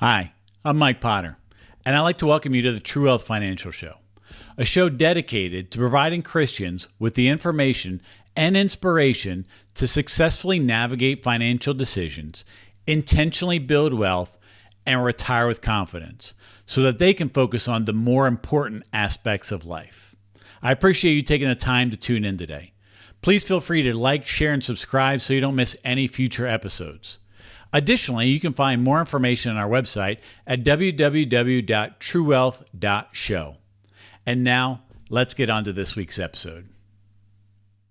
Hi, I'm Mike Potter, and I'd like to welcome you to the True Wealth Financial Show, a show dedicated to providing Christians with the information and inspiration to successfully navigate financial decisions, intentionally build wealth, and retire with confidence so that they can focus on the more important aspects of life. I appreciate you taking the time to tune in today. Please feel free to like, share, and subscribe so you don't miss any future episodes. Additionally, you can find more information on our website at www.truewealth.show. And now, let's get on to this week's episode.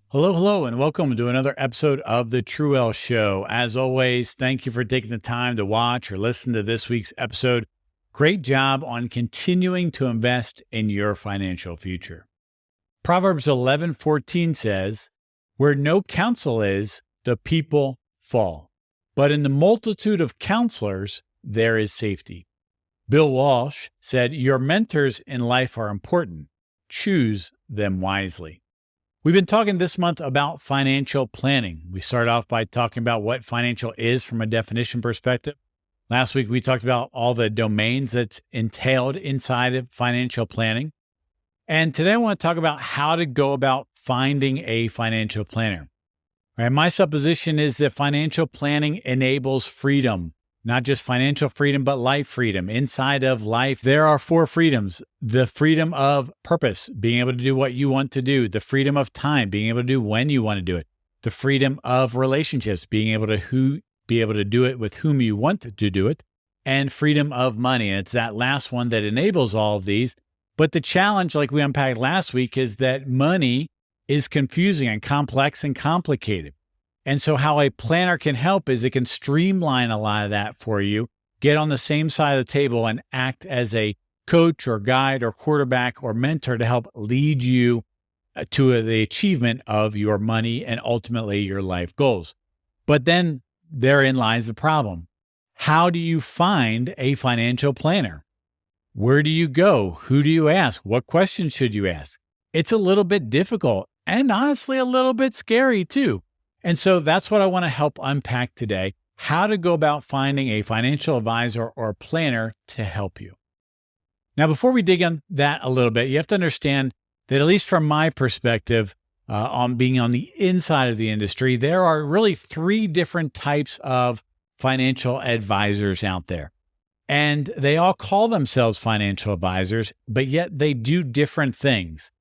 Hello, and welcome to another episode of the True Wealth Show. As always, thank you for taking the time to watch or listen to this week's episode. Great job on continuing to invest in your financial future. Proverbs 11:14 says, "Where no counsel is, the people fall. But in the multitude of counselors, there is safety." Bill Walsh said, "Your mentors in life are important. Choose them wisely." We've been talking this month about financial planning. We start off by talking about what financial is from a definition perspective. Last week, we talked about all the domains that's entailed inside of financial planning. And today, I want to talk about how to go about finding a financial planner. Right, my supposition is that financial planning enables freedom, not just financial freedom, but life freedom. Inside of life, there are four freedoms: the freedom of purpose, being able to do what you want to do; the freedom of time, being able to do when you want to do it; the freedom of relationships, being able to do it with whom you want to do it; and freedom of money. And it's that last one that enables all of these. But the challenge, like we unpacked last week, is that money is confusing and complex and complicated. And so how a planner can help is it can streamline a lot of that for you, get on the same side of the table and act as a coach or guide or quarterback or mentor to help lead you to the achievement of your money and ultimately your life goals. But then therein lies the problem. How do you find a financial planner? Where do you go? Who do you ask? What questions should you ask? It's a little bit difficult and honestly a little bit scary too. And so that's what I want to help unpack today, how to go about finding a financial advisor or planner to help you. Now, before we dig on that a little bit, you have to understand that at least from my perspective, on being on the inside of the industry, there are really three different types of financial advisors out there. And they all call themselves financial advisors, but yet they do different things.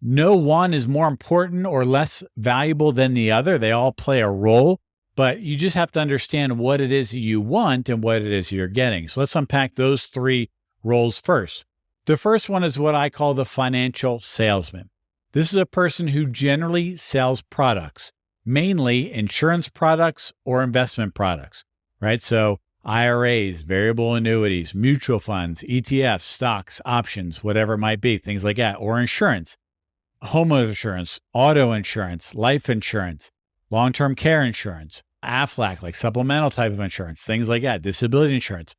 No one is more important or less valuable than the other. They all play a role, but you just have to understand what it is you want and what it is you're getting. So let's unpack those three roles first. The first one is what I call the financial salesman. This is a person who generally sells products, mainly insurance products or investment products, right? So IRAs, variable annuities, mutual funds, ETFs, stocks, options, whatever it might be, things like that, or insurance. Homeowner insurance, auto insurance, life insurance, long-term care insurance, AFLAC, like supplemental type of insurance, things like that, disability insurance,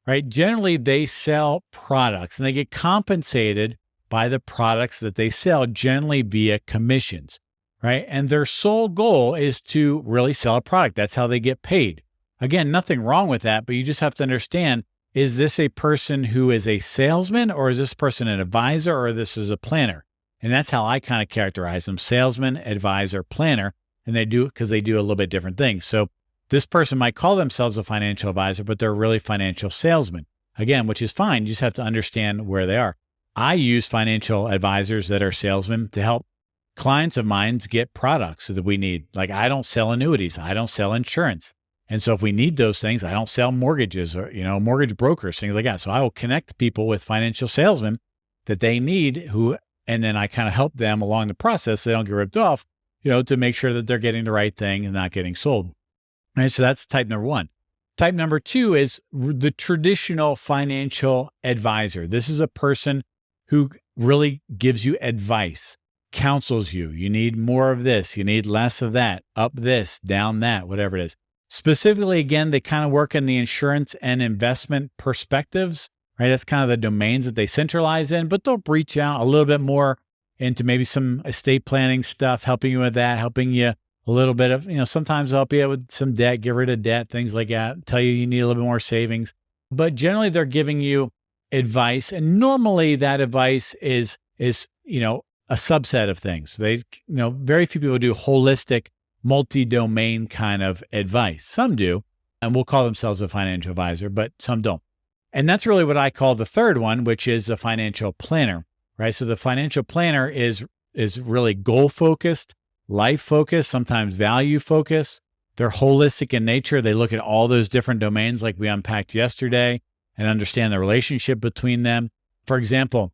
right? Generally, they sell products and they get compensated by the products that they sell, generally via commissions, right? And their sole goal is to really sell a product. That's how they get paid. Again, nothing wrong with that, but you just have to understand, is this a person who is a salesman, or is this person an advisor, or this is a planner? And that's how I kind of characterize them: salesman, advisor, planner. And they do it because they do a little bit different things. So this person might call themselves a financial advisor, but they're really financial salesmen. Again, which is fine. You just have to understand where they are. I use financial advisors that are salesmen to help clients of mine get products that we need. Like, I don't sell annuities. I don't sell insurance. And so if we need those things, I don't sell mortgages or, mortgage brokers, things like that. So I will connect people with financial salesmen that they need and then I kind of help them along the process so they don't get ripped off, to make sure that they're getting the right thing and not getting sold. And so that's type number one. Type number two is the traditional financial advisor. This is a person who really gives you advice, counsels you. You need more of this. You need less of that, up this, down that, whatever it is. Specifically, again, they kind of work in the insurance and investment perspectives, right? That's kind of the domains that they centralize in, but they'll breach out a little bit more into maybe some estate planning stuff, helping you with that, helping you a little bit of, sometimes help you with some debt, get rid of debt, things like that, tell you need a little bit more savings. but generally they're giving you advice. And normally that advice is, a subset of things. Very few people do holistic, multi-domain kind of advice. Some do, and will call themselves a financial advisor, but some don't. And that's really what I call the third one, which is a financial planner, right? So the financial planner is really goal focused, life focused, sometimes value focused. They're holistic in nature. They look at all those different domains like we unpacked yesterday and understand the relationship between them. For example,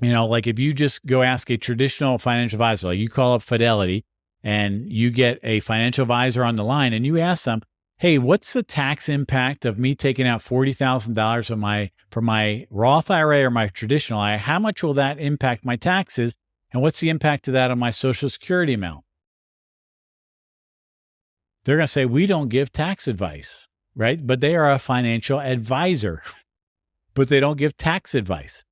like if you just go ask a traditional financial advisor, like you call up Fidelity and you get a financial advisor on the line and you ask them, hey, what's the tax impact of me taking out $40,000 from my Roth IRA or my traditional IRA? How much will that impact my taxes? And what's the impact of that on my Social Security amount? They're going to say, we don't give tax advice, right? But they are a financial advisor, but they don't give tax advice,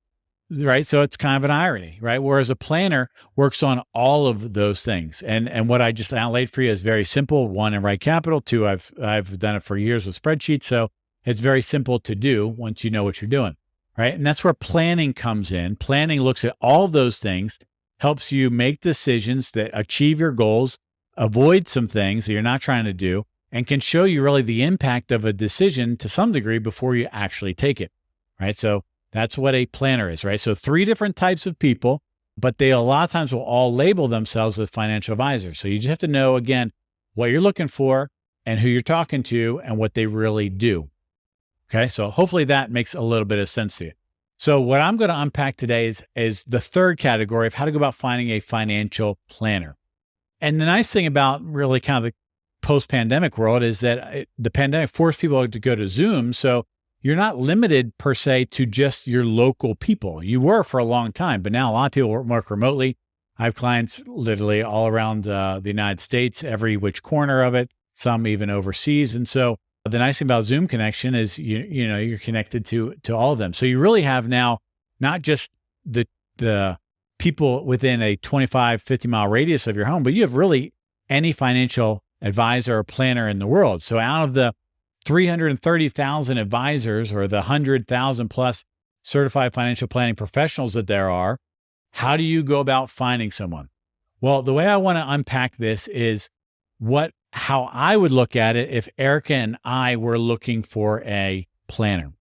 right? So it's kind of an irony, right? Whereas a planner works on all of those things. And what I just outlaid for you is very simple. One, in Right Capital. Two, I've done it for years with spreadsheets. So it's very simple to do once you know what you're doing, right? And that's where planning comes in. Planning looks at all of those things, helps you make decisions that achieve your goals, avoid some things that you're not trying to do, and can show you really the impact of a decision to some degree before you actually take it, right? So that's what a planner is, right? So 3 different types of people, but they a lot of times will all label themselves as financial advisors. So you just have to know, again, what you're looking for and who you're talking to and what they really do. Okay, so hopefully that makes a little bit of sense to you. So what I'm going to unpack today is the third category of how to go about finding a financial planner. And the nice thing about really kind of the post-pandemic world is that the pandemic forced people to go to Zoom. So you're not limited per se to just your local people. You were for a long time, but now a lot of people work remotely. I have clients literally all around the United States, every which corner of it, some even overseas. And so the nice thing about Zoom connection is you're connected to all of them. So you really have now not just the people within a 25, 50-mile radius of your home, but you have really any financial advisor or planner in the world. So out of the 330,000 advisors or the 100,000 plus certified financial planning professionals that there are, how do you go about finding someone? Well, the way I want to unpack this is how I would look at it if Erica and I were looking for a planner.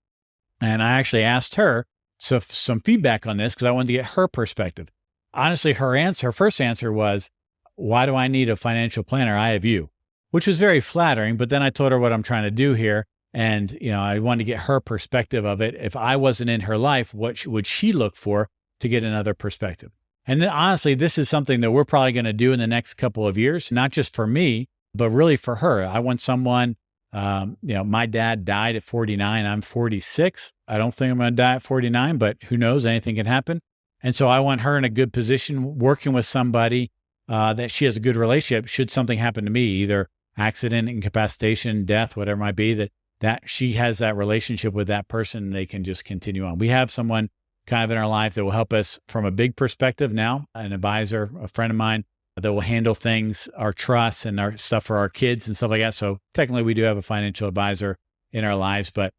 And I actually asked her some feedback on this because I wanted to get her perspective. Honestly, her first answer was, why do I need a financial planner? I have you, which was very flattering. But then I told her what I'm trying to do here. And, I wanted to get her perspective of it. If I wasn't in her life, what would she look for to get another perspective? And then, honestly, this is something that we're probably going to do in the next couple of years, not just for me, but really for her. I want someone, my dad died at 49. I'm 46. I don't think I'm going to die at 49, but who knows? Anything can happen. And so I want her in a good position working with somebody that she has a good relationship. Should something happen to me, either accident, incapacitation, death, whatever it might be, that she has that relationship with that person and they can just continue on. We have someone kind of in our life that will help us from a big perspective now, an advisor, a friend of mine that will handle things, our trusts and our stuff for our kids and stuff like that. So technically we do have a financial advisor in our lives, but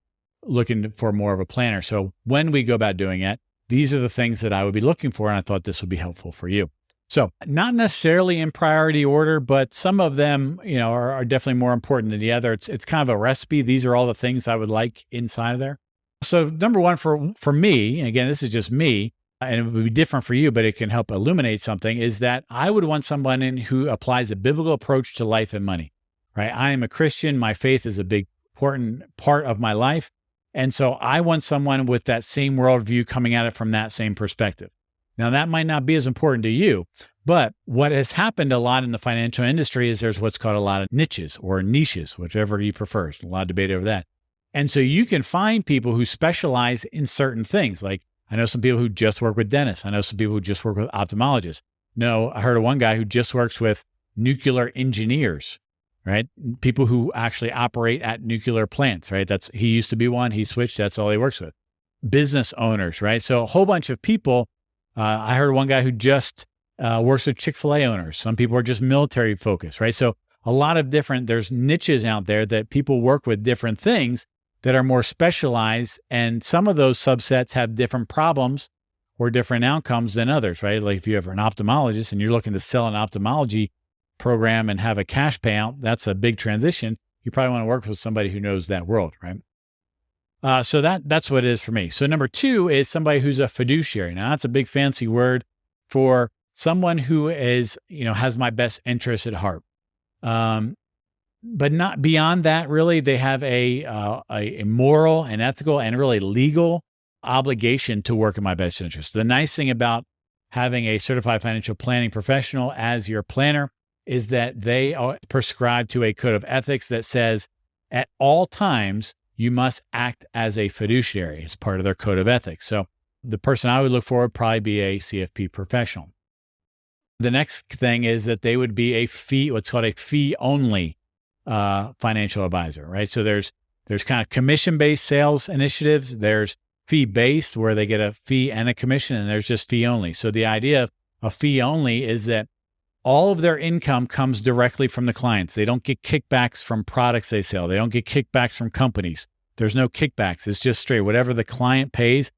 looking for more of a planner. So when we go about doing it, these are the things that I would be looking for. And I thought this would be helpful for you. So not necessarily in priority order, but some of them, are definitely more important than the other. It's kind of a recipe. These are all the things I would like inside of there. So number one for me, and again, this is just me, and it would be different for you, but it can help illuminate something, is that I would want someone who applies a biblical approach to life and money, right? I am a Christian. My faith is a big, important part of my life. And so I want someone with that same worldview coming at it from that same perspective. Now, that might not be as important to you, but what has happened a lot in the financial industry is there's what's called a lot of niches or niches, whichever you prefer. There's a lot of debate over that. And so you can find people who specialize in certain things. Like I know some people who just work with dentists. I know some people who just work with ophthalmologists. No, I heard of one guy who just works with nuclear engineers, right? People who actually operate at nuclear plants, right? He used to be one, he switched, that's all he works with. Business owners, right? So a whole bunch of people. I heard one guy who just works with Chick-fil-A owners. Some people are just military focused, right? So a lot of there's niches out there that people work with different things, that are more specialized. And some of those subsets have different problems or different outcomes than others, right? Like if you have an ophthalmologist and you're looking to sell an ophthalmology program and have a cash payout, that's a big transition. You probably want to work with somebody who knows that world, right? So that's what it is for me. So number two is somebody who's a fiduciary. Now that's a big fancy word for someone who is, has my best interest at heart. But not beyond that, really, they have a moral and ethical and really legal obligation to work in my best interest. The nice thing about having a certified financial planning professional as your planner is that they are prescribed to a code of ethics that says at all times, you must act as a fiduciary. It's part of their code of ethics. So the person I would look for would probably be a CFP professional. The next thing is that they would be what's called a fee-only financial advisor, right? So there's kind of commission-based sales initiatives. There's fee-based where they get a fee and a commission, and there's just fee-only. So the idea of a fee-only is that all of their income comes directly from the clients. They don't get kickbacks from products they sell. They don't get kickbacks from companies. There's no kickbacks. It's just straight. Whatever the client pays,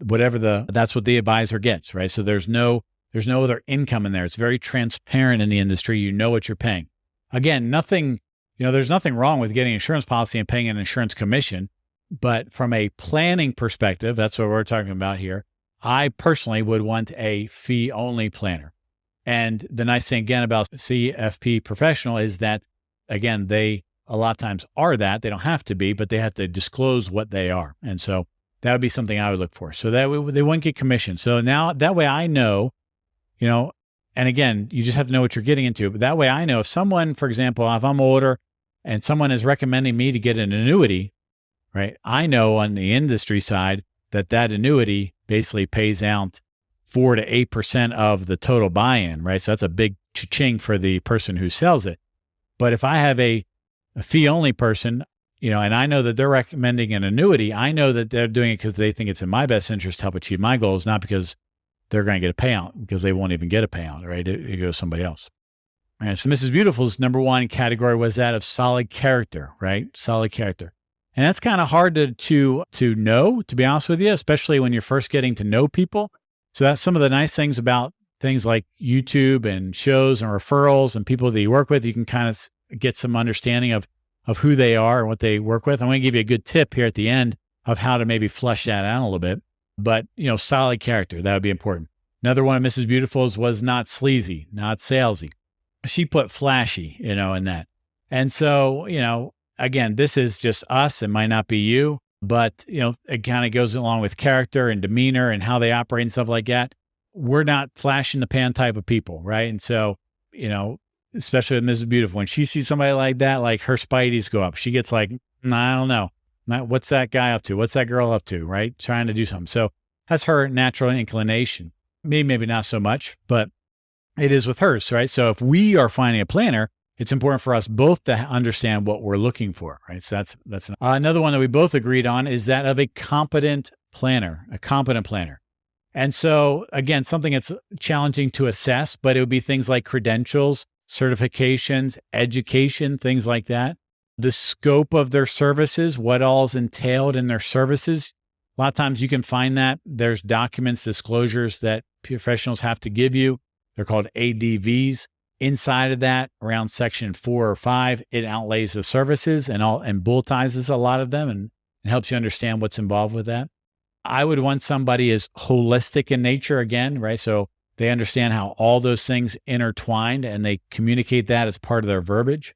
that's what the advisor gets, right? So there's no other income in there. It's very transparent in the industry. You know what you're paying. Again, there's nothing wrong with getting an insurance policy and paying an insurance commission. But from a planning perspective, that's what we're talking about here. I personally would want a fee-only planner. And the nice thing, again, about CFP professional is that, again, they a lot of times are that. They don't have to be, but they have to disclose what they are. And so that would be something I would look for. So that they wouldn't get commission. So now that way I know, and again, you just have to know what you're getting into. But that way I know if someone, for example, if I'm older and someone is recommending me to get an annuity, right? I know on the industry side that annuity basically pays out 4 to 8% of the total buy-in, right? So that's a big cha-ching for the person who sells it. But if I have a fee-only person, and I know that they're recommending an annuity, I know that they're doing it because they think it's in my best interest to help achieve my goals, not because they're going to get a payout, because they won't even get a payout, right? It goes to somebody else. All right, so Mrs. Beautiful's number one category was that of solid character, right? Solid character. And that's kind of hard to know, to be honest with you, especially when you're first getting to know people. So that's some of the nice things about things like YouTube and shows and referrals and people that you work with. You can kind of get some understanding of who they are and what they work with. I'm going to give you a good tip here at the end of how to maybe flesh that out a little bit. But, solid character, that would be important. Another one of Mrs. Beautiful's was not sleazy, not salesy. She put flashy, in that. And so, again, this is just us. It might not be you, but, it kind of goes along with character and demeanor and how they operate and stuff like that. We're not flash in the pan type of people, right? And so, especially with Mrs. Beautiful, when she sees somebody like that, like her spideys go up. She gets like, I don't know. What's that guy up to? What's that girl up to, right? Trying to do something. So that's her natural inclination. Me, maybe not so much, but it is with hers, right? So if we are finding a planner, it's important for us both to understand what we're looking for, right? So that's another one that we both agreed on is that of a competent planner. And so again, something that's challenging to assess, but it would be things like credentials, certifications, education, things like that. The scope of their services, what all is entailed in their services. A lot of times you can find that there's documents, disclosures that professionals have to give you. They're called ADVs. Inside of that, around section 4 or 5, it outlays the services and bulletizes a lot of them and helps you understand what's involved with that. I would want somebody as holistic in nature again, right? So they understand how all those things intertwined and they communicate that as part of their verbiage.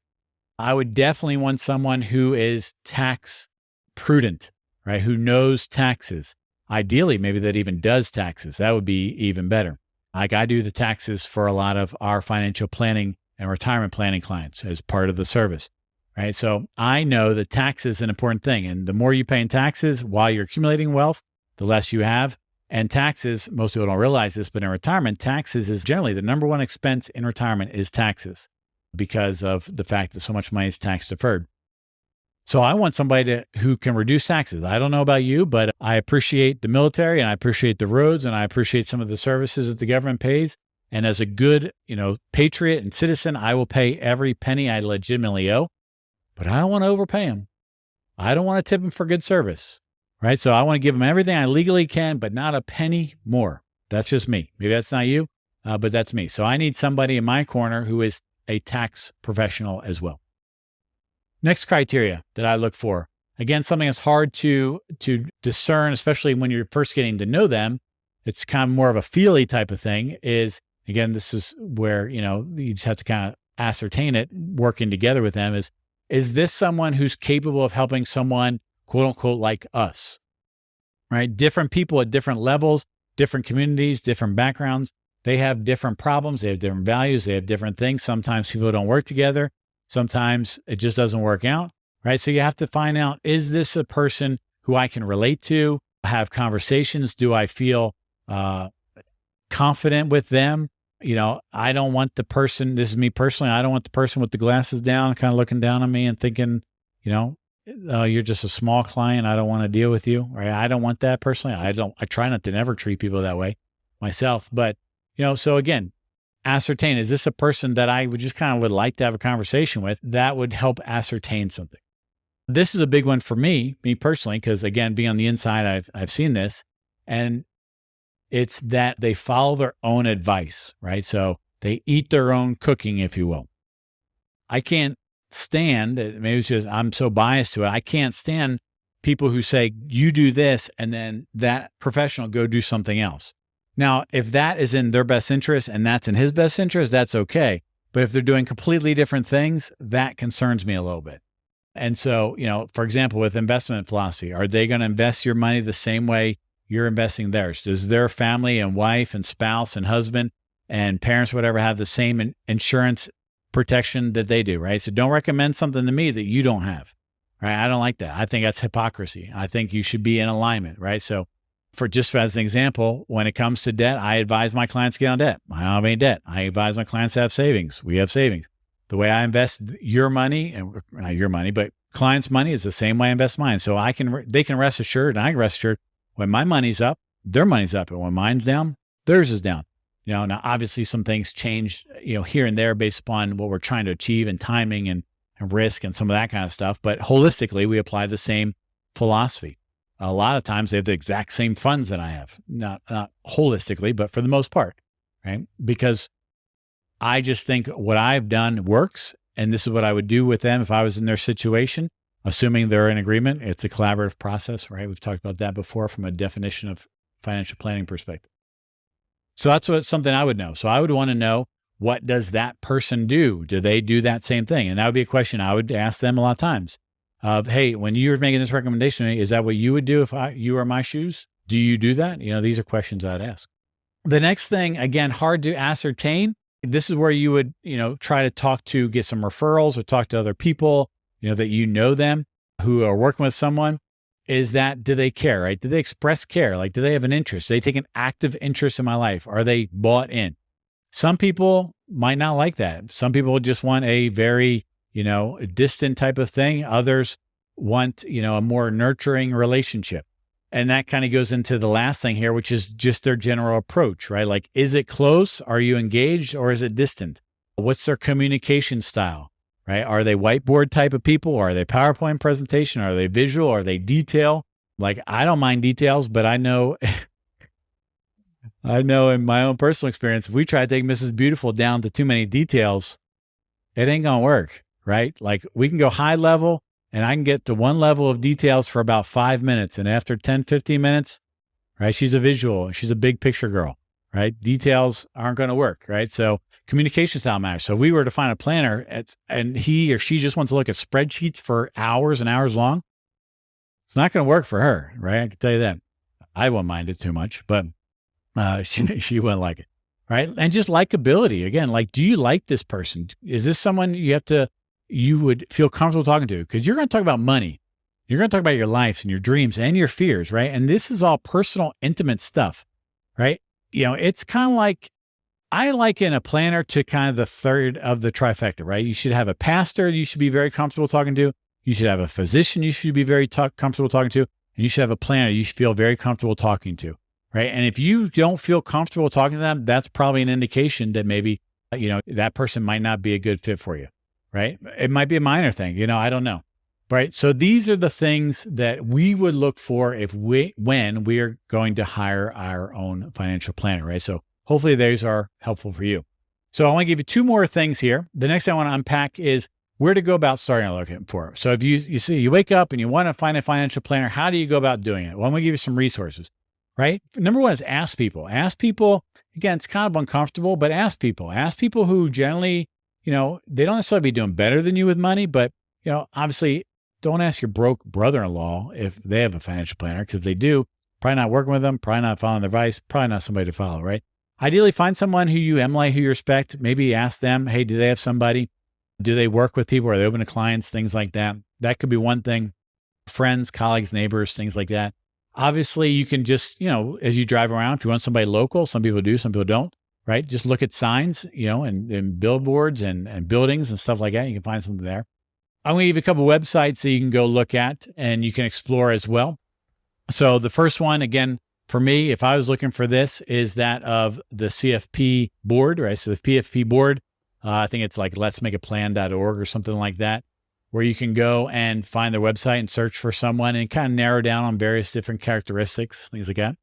I would definitely want someone who is tax prudent, right? Who knows taxes. Ideally, maybe that even does taxes. That would be even better. Like I do the taxes for a lot of our financial planning and retirement planning clients as part of the service, right? So I know that tax is an important thing. And the more you pay in taxes while you're accumulating wealth, the less you have. And taxes, most people don't realize this, but in retirement, taxes is generally the number one expense in retirement is taxes because of the fact that so much money is tax deferred. So I want somebody who can reduce taxes. I don't know about you, but I appreciate the military and I appreciate the roads and I appreciate some of the services that the government pays. And as a good, patriot and citizen, I will pay every penny I legitimately owe, but I don't want to overpay them. I don't want to tip them for good service, right? So I want to give them everything I legally can, but not a penny more. That's just me. Maybe that's not you, but that's me. So I need somebody in my corner who is a tax professional as well. Next criteria that I look for, again, something that's hard to discern, especially when you're first getting to know them. It's kind of more of a feely type of thing is, again, this is where, you just have to kind of ascertain it, working together with them is this someone who's capable of helping someone, quote unquote, like us, right? Different people at different levels, different communities, different backgrounds. They have different problems. They have different values. They have different things. Sometimes people don't work together. Sometimes it just doesn't work out, right? So you have to find out, is this a person who I can relate to, have conversations? Do I feel confident with them? I don't want the person, this is me personally, I don't want the person with the glasses down, kind of looking down on me and thinking, you're just a small client. I don't want to deal with you, right? I don't want that personally. I try not to never treat people that way myself. But, so again, ascertain, is this a person that I would just kind of would like to have a conversation with that would help ascertain something? This is a big one for me personally, because again, being on the inside, I've seen this, and it's that they follow their own advice, right? So they eat their own cooking, if you will. I can't stand, maybe it's just I'm so biased to it, I can't stand people who say, you do this, and then that professional go do something else. Now, if that is in their best interest and that's in his best interest, that's okay. But if they're doing completely different things, that concerns me a little bit. And so, for example, with investment philosophy, are they going to invest your money the same way you're investing theirs? Does their family and wife and spouse and husband and parents, whatever, have the same insurance protection that they do, right? So don't recommend something to me that you don't have, right? I don't like that. I think that's hypocrisy. I think you should be in alignment, right? So just as an example, when it comes to debt, I advise my clients to get on debt. I don't have any debt. I advise my clients to have savings. We have savings. The way I invest your money, and not your money, but clients' money is the same way I invest mine. So they can rest assured, and I can rest assured, when my money's up, their money's up. And when mine's down, theirs is down. Now obviously some things change, here and there based upon what we're trying to achieve and timing and risk and some of that kind of stuff. But holistically, we apply the same philosophy. A lot of times they have the exact same funds that I have, not holistically, but for the most part, right? Because I just think what I've done works. And this is what I would do with them if I was in their situation, assuming they're in agreement. It's a collaborative process, right? We've talked about that before from a definition of financial planning perspective. So that's something I would know. So I would want to know, what does that person do? Do they do that same thing? And that would be a question I would ask them a lot of times of, hey, when you're making this recommendation to me, is that what you would do if you were in my shoes? Do you do that? These are questions I'd ask. The next thing, again, hard to ascertain. This is where you would, try to get some referrals or talk to other people, that them who are working with someone. Is that, do they care, right? Do they express care? Like, do they have an interest? Do they take an active interest in my life? Are they bought in? Some people might not like that. Some people just want a very, distant type of thing. Others want, a more nurturing relationship. And that kind of goes into the last thing here, which is just their general approach, right? Like, is it close? Are you engaged, or is it distant? What's their communication style, right? Are they whiteboard type of people? Or are they PowerPoint presentation? Are they visual? Are they detail? Like, I don't mind details, but I know, in my own personal experience, if we try to take Mrs. Beautiful down to too many details, it ain't going to work, right? Like, we can go high level, and I can get to one level of details for about 5 minutes. And after 10, 15 minutes, right, she's a visual. She's a big picture girl, right? Details aren't going to work, right? So communication style matters. So if we were to find a planner and he or she just wants to look at spreadsheets for hours and hours long, it's not going to work for her, right? I can tell you that. I won't mind it too much, but she wouldn't like it, right? And just likability. Again, like, do you like this person? Is this someone you would feel comfortable talking to? Because you're going to talk about money. You're going to talk about your lives and your dreams and your fears, right? And this is all personal, intimate stuff, right? It's kind of like, I liken a planner to kind of the third of the trifecta, right? You should have a pastor you should be very comfortable talking to. You should have a physician you should be very comfortable talking to. And you should have a planner you should feel very comfortable talking to, right? And if you don't feel comfortable talking to them, that's probably an indication that maybe, that person might not be a good fit for you. Right? It might be a minor thing, I don't know. right? So these are the things that we would look for when we are going to hire our own financial planner, right? So hopefully those are helpful for you. So I want to give you two more things here. The next thing I want to unpack is where to go about starting looking for. So if you wake up and you want to find a financial planner, how do you go about doing it? Well, I'm going to give you some resources, right? Number one is ask people. Ask people, again, it's kind of uncomfortable, but ask people. Ask people who generally, they don't necessarily be doing better than you with money, but, obviously don't ask your broke brother-in-law if they have a financial planner, because if they do, probably not working with them, probably not following their advice, probably not somebody to follow, right? Ideally, find someone who you emulate, who you respect. Maybe ask them, hey, do they have somebody? Do they work with people? Are they open to clients? Things like that. That could be one thing. Friends, colleagues, neighbors, things like that. Obviously, you can just, as you drive around, if you want somebody local, some people do, some people don't, right? Just look at signs, and billboards and buildings and stuff like that. You can find something there. I'm going to give you a couple of websites that you can go look at and you can explore as well. So the first one, again, for me, if I was looking for this, is that of the CFP board, right? So the PFP board, I think it's like letsmakeaplan.org or something like that, where you can go and find their website and search for someone and kind of narrow down on various different characteristics, things like that.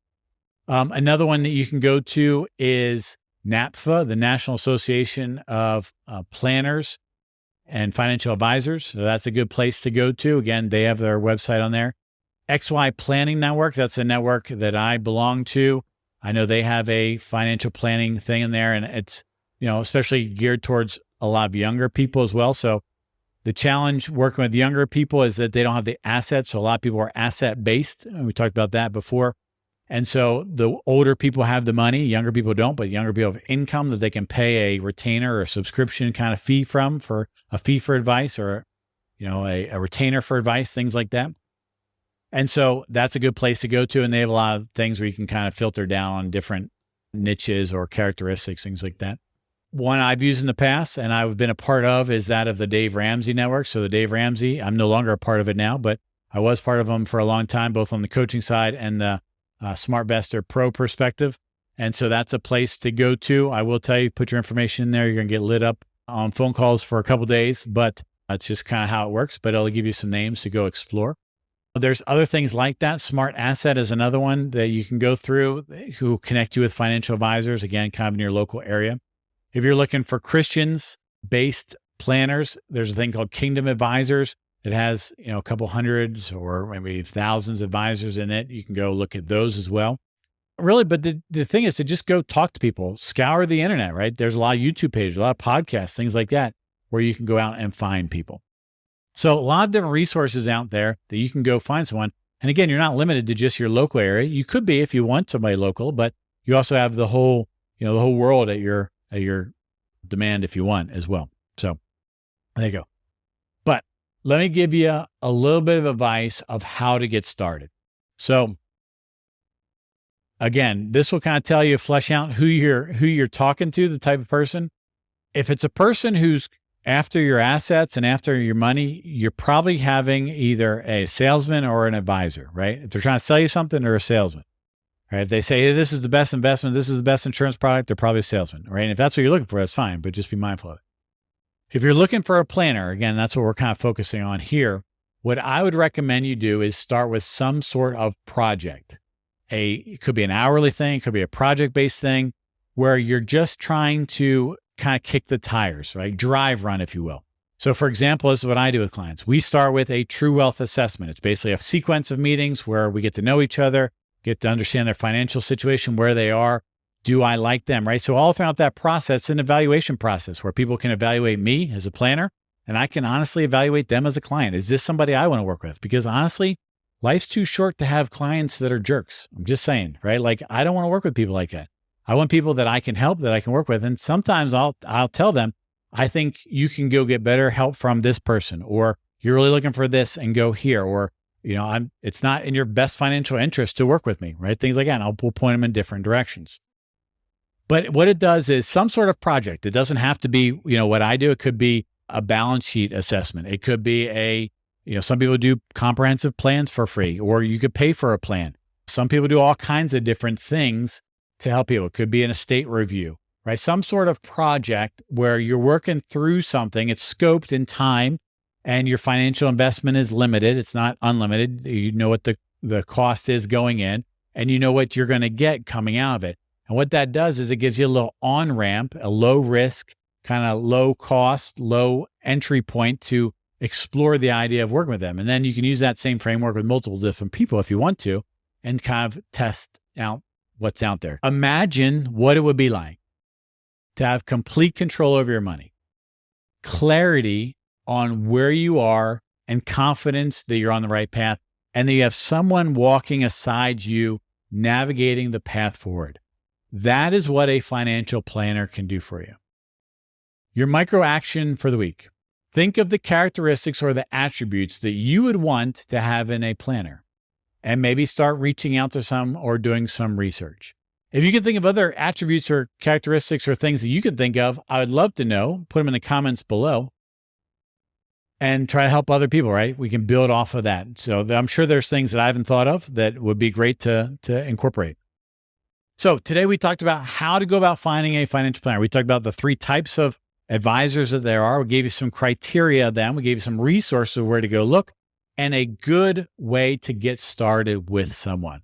Another one that you can go to is NAPFA, the National Association of Planners and Financial Advisors. So that's a good place to go to. Again, they have their website on there. XY Planning Network, that's a network that I belong to. I know they have a financial planning thing in there, and it's, especially geared towards a lot of younger people as well. So the challenge working with younger people is that they don't have the assets. So a lot of people are asset based. And we talked about that before. And so the older people have the money, younger people don't, but younger people have income that they can pay a retainer or a subscription kind of fee for a fee for advice, or, a retainer for advice, things like that. And so that's a good place to go to. And they have a lot of things where you can kind of filter down on different niches or characteristics, things like that. One I've used in the past and I've been a part of is that of the Dave Ramsey Network. So the Dave Ramsey, I'm no longer a part of it now, but I was part of them for a long time, both on the coaching side and the SmartVestor Pro perspective. And so that's a place to go to. I will tell you, put your information in there. You're going to get lit up on phone calls for a couple of days, but that's just kind of how it works. But it'll give you some names to go explore. There's other things like that. Smart Asset is another one that you can go through, who connect you with financial advisors, again, kind of in your local area. If you're looking for Christians-based planners, there's a thing called Kingdom Advisors that has, a couple hundreds or maybe thousands of advisors in it. You can go look at those as well. Really, but the thing is to just go talk to people, scour the internet, right? There's a lot of YouTube pages, a lot of podcasts, things like that, where you can go out and find people. So a lot of different resources out there that you can go find someone. And again, you're not limited to just your local area. You could be if you want somebody local, but you also have the whole world at your demand if you want as well. So there you go. But let me give you a little bit of advice of how to get started. So again, this will kind of tell you, flesh out who you're talking to, the type of person. If it's a person who's after your assets and after your money, you're probably having either a salesman or an advisor, right? If they're trying to sell you something, they're a salesman, right? If they say, hey, this is the best investment, this is the best insurance product, they're probably a salesman, right? And if that's what you're looking for, that's fine, but just be mindful of it. If you're looking for a planner, again, that's what we're kind of focusing on here. What I would recommend you do is start with some sort of project. It could be an hourly thing, it could be a project-based thing, where you're just trying to kind of kick the tires, right? Drive run, if you will. So for example, this is what I do with clients. We start with a true wealth assessment. It's basically a sequence of meetings where we get to know each other, get to understand their financial situation, where they are. Do I like them, right? So all throughout that process, it's an evaluation process where people can evaluate me as a planner, and I can honestly evaluate them as a client. Is this somebody I want to work with? Because honestly, life's too short to have clients that are jerks. I'm just saying, right? Like, I don't want to work with people like that. I want people that I can help, that I can work with. And sometimes I'll tell them, I think you can go get better help from this person, or you're really looking for this and go here, or, it's not in your best financial interest to work with me, right? Things like that. And we'll point them in different directions. But what it does is some sort of project. It doesn't have to be, what I do. It could be a balance sheet assessment. It could be some people do comprehensive plans for free, or you could pay for a plan. Some people do all kinds of different things to help people. It could be an estate review, right? Some sort of project where you're working through something. It's scoped in time and your financial investment is limited. It's not unlimited. You know what the cost is going in, and you know what you're going to get coming out of it. And what that does is it gives you a little on-ramp, a low risk, kind of low cost, low entry point to explore the idea of working with them. And then you can use that same framework with multiple different people if you want to, and kind of test out what's out there. Imagine what it would be like to have complete control over your money, clarity on where you are, and confidence that you're on the right path, and that you have someone walking aside you, navigating the path forward. That is what a financial planner can do for you. Your micro action for the week. Think of the characteristics or the attributes that you would want to have in a planner, and maybe start reaching out to some or doing some research. If you can think of other attributes or characteristics or things that you could think of, I would love to know. Put them in the comments below and try to help other people, right? We can build off of that. So I'm sure there's things that I haven't thought of that would be great to incorporate. So today we talked about how to go about finding a financial planner. We talked about the 3 types of advisors that there are. We gave you some criteria then. We gave you some resources of where to go look and a good way to get started with someone.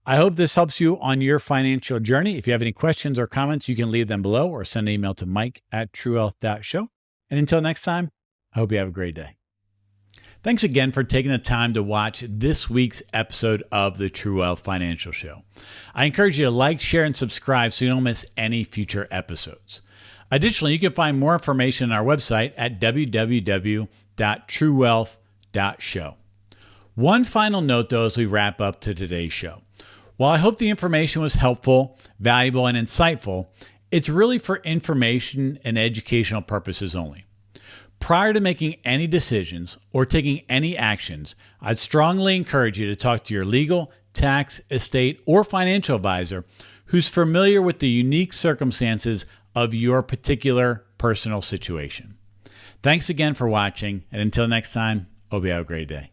I hope this helps you on your financial journey. If you have any questions or comments, you can leave them below or send an email to mike@truewealth.show. And until next time, I hope you have a great day. Thanks again for taking the time to watch this week's episode of the True Wealth Financial Show. I encourage you to like, share, and subscribe so you don't miss any future episodes. Additionally, you can find more information on our website at www.truewealth.show. One final note, though, as we wrap up to today's show. While I hope the information was helpful, valuable, and insightful, it's really for information and educational purposes only. Prior to making any decisions or taking any actions, I'd strongly encourage you to talk to your legal, tax, estate, or financial advisor who's familiar with the unique circumstances of your particular personal situation. Thanks again for watching, and until next time, hope you have a great day.